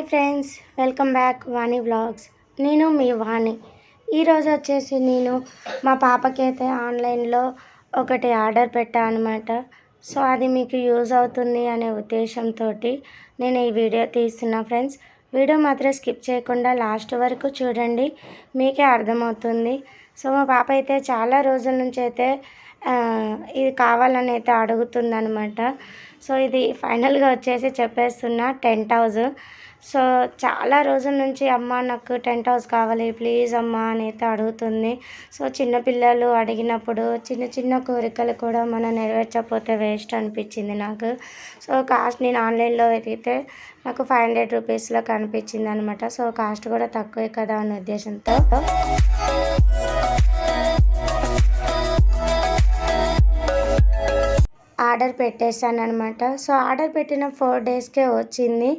Friends, welcome back వాణి vlogs. నేను మీ వాణి. ఈరోజు వచ్చేసి నేను మా పాపకైతే ఆన్లైన్లో ఒకటి ఆర్డర్ పెట్టాను అనమాట. సో అది మీకు యూజ్ అవుతుంది అనే ఉద్దేశంతో నేను ఈ వీడియో తీస్తున్నా ఫ్రెండ్స్. వీడియో మాత్రం స్కిప్ చేయకుండా లాస్ట్ వరకు చూడండి, మీకే అర్థమవుతుంది. సో మా పాప అయితే చాలా రోజుల నుంచి అయితే ఇది కావాలని అయితే అడుగుతుందనమాట. సో ఇది ఫైనల్గా వచ్చేసి చెప్పేస్తున్నా 10,000. సో చాలా రోజుల నుంచి అమ్మ నాకు 10,000 కావాలి ప్లీజ్ అమ్మ అని అయితే అడుగుతుంది. సో చిన్నపిల్లలు అడిగినప్పుడు చిన్న చిన్న కోరికలు కూడా మనం నెరవేర్చకపోతే వేస్ట్ అనిపించింది నాకు. సో కాస్ట్ నేను ఆన్లైన్లో వెతికితే నాకు 500 రూపీస్లో కనిపించింది అనమాట. సో కాస్ట్ కూడా తక్కువే కదా అనే ఉద్దేశంతో ఆర్డర్ పెట్టేశాను అనమాట. సో ఆర్డర్ పెట్టిన 4 డేస్కే వచ్చింది.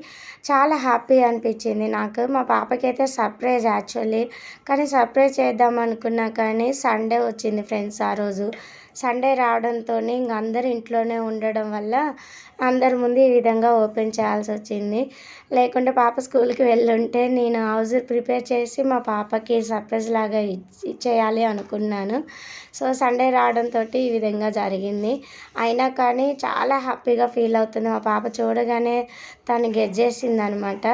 చాలా హ్యాపీ అనిపించింది నాకు. మా పాపకైతే సర్ప్రైజ్ యాక్చువల్లీ, కానీ సర్ప్రైజ్ చేద్దాం అనుకున్నా కానీ సండే వచ్చింది ఫ్రెండ్స్. ఆ రోజు సండే రావడంతో ఇంక అందరు ఇంట్లోనే ఉండడం వల్ల అందరి ముందు ఈ విధంగా ఓపెన్ చేయాల్సి వచ్చింది. లేకుంటే పాప స్కూల్కి వెళ్ళుంటే నేను హౌస్ ప్రిపేర్ చేసి మా పాపకి సర్ప్రైజ్ లాగా ఇచ్చేయాలి అనుకున్నాను. సో సండే రావడంతో ఈ విధంగా జరిగింది. అయినా కానీ చాలా హ్యాపీగా ఫీల్ అవుతుంది. మా పాప చూడగానే తను గెజ్జేసింది అనమాట.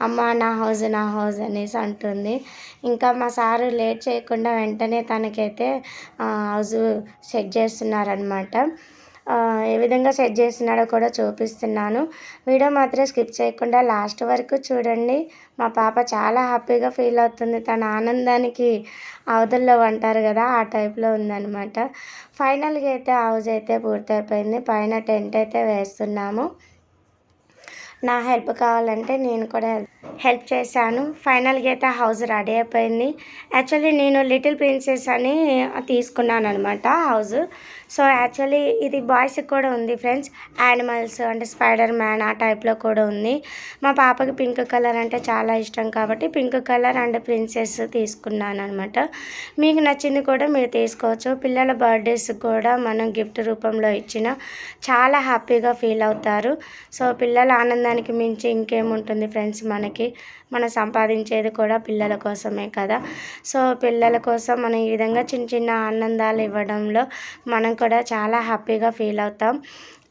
అమ్మ నా హౌస్ అనేసి అంటుంది. ఇంకా మా సారు లేట్ చేయకుండా వెంటనే తనకైతే హౌస్ సెట్ చేస్తున్నారనమాట. ఏ విధంగా సెట్ చేస్తున్నాడో కూడా చూపిస్తున్నాను. వీడియో మాత్రం స్కిప్ చేయకుండా లాస్ట్ వరకు చూడండి. మా పాప చాలా హ్యాపీగా ఫీల్ అవుతుంది. తన ఆనందానికి అవధుల్లో అంటారు కదా, ఆ టైప్లో ఉందన్నమాట. ఫైనల్గా అయితే హౌస్ అయితే పూర్తయిపోయింది. పైన టెంట్ అయితే వేస్తున్నాము. నా హెల్ప్ కావాలంటే నేను కూడా హెల్ప్ చేశాను. ఫైనల్గా అయితే హౌస్ రెడీ అయిపోయింది. యాక్చువల్లీ నేను లిటిల్ ప్రిన్సెస్ అని తీసుకున్నాను అనమాట హౌస్. సో యాక్చువల్లీ ఇది బాయ్స్కి కూడా ఉంది ఫ్రెండ్స్. యానిమల్స్ అంటే స్పైడర్ మ్యాన్ ఆ టైప్లో కూడా ఉంది. మా పాపకి పింక్ కలర్ అంటే చాలా ఇష్టం కాబట్టి పింక్ కలర్ అండ్ ప్రిన్సెస్ తీసుకున్నాను అనమాట. మీకు నచ్చింది కూడా మీరు తీసుకోవచ్చు. పిల్లల బర్త్డేస్ కూడా మనం గిఫ్ట్ రూపంలో ఇచ్చిన చాలా హ్యాపీగా ఫీల్ అవుతారు. సో పిల్లల ఆనందానికి మించి ఇంకేముంటుంది ఫ్రెండ్స్. మనం సంపాదించేది కూడా పిల్లల కోసమే కదా. సో పిల్లల కోసం మనం ఈ విధంగా చిన్న చిన్న ఆనందాలు ఇవ్వడంలో మనం కూడా చాలా హ్యాపీగా ఫీల్ అవుతాం.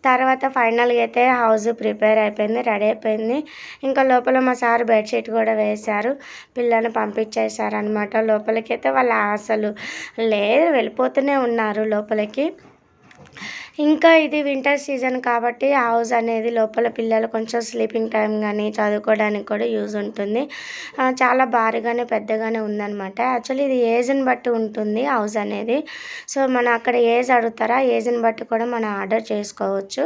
తర్వాత ఫైనల్గా అయితే హౌస్ ప్రిపేర్ అయిపోయింది, రెడీ అయిపోయింది. ఇంకా లోపల మా సార్ బెడ్షీట్ కూడా వేశారు. పిల్లల్ని పంపించేశారనమాట లోపలికి. అయితే వాళ్ళు అసలు లేదు, వెళ్ళిపోతూనే ఉన్నారు లోపలికి. ఇంకా ఇది వింటర్ సీజన్ కాబట్టి హౌస్ అనేది లోపల పిల్లలు కొంచెం స్లీపింగ్ టైం కానీ చదువుకోవడానికి కూడా యూజ్ ఉంటుంది. చాలా భారీగానే పెద్దగానే ఉందన్నమాట. యాక్చువల్లీ ఇది ఏజ్ని బట్టి ఉంటుంది హౌస్ అనేది. సో మనం అక్కడ ఏజ్ అడుగుతారా, ఏజ్ని బట్టి కూడా మనం ఆర్డర్ చేసుకోవచ్చు.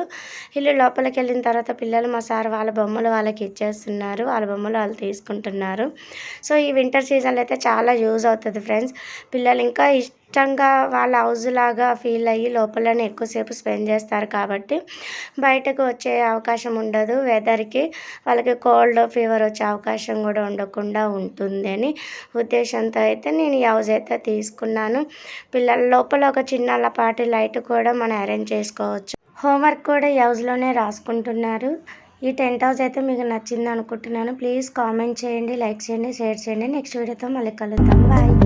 వీళ్ళు లోపలికి వెళ్ళిన తర్వాత పిల్లలు మా సార్ వాళ్ళ బొమ్మలు వాళ్ళకి ఇచ్చేస్తున్నారు. వాళ్ళ బొమ్మలు వాళ్ళు తీసుకుంటున్నారు. సో ఈ వింటర్ సీజన్లో అయితే చాలా యూజ్ అవుతుంది ఫ్రెండ్స్. పిల్లలు ఇంకా ఇష్టంగా వాళ్ళ హౌస్ లాగా ఫీల్ అయ్యి లోపలనే ఎక్కువసేపు స్పెండ్ చేస్తారు కాబట్టి బయటకు వచ్చే అవకాశం ఉండదు. వెదర్కి వాళ్ళకి కోల్డ్ ఫీవర్ వచ్చే అవకాశం కూడా ఉండకుండా ఉంటుంది అని ఉద్దేశంతో అయితే నేను ఈ హౌస్ అయితే తీసుకున్నాను. పిల్లల లోపల ఒక చిన్న లపాటి లైట్ కూడా మనం అరేంజ్ చేసుకోవచ్చు. హోంవర్క్ కూడా ఈ హౌస్లోనే రాసుకుంటున్నారు. ఈ 10,000 అయితే మీకు నచ్చింది అనుకుంటున్నాను. ప్లీజ్ కామెంట్ చేయండి, లైక్ చేయండి, షేర్ చేయండి. నెక్స్ట్ వీడియోతో మళ్ళీ కలుద్దాం. బాయ్.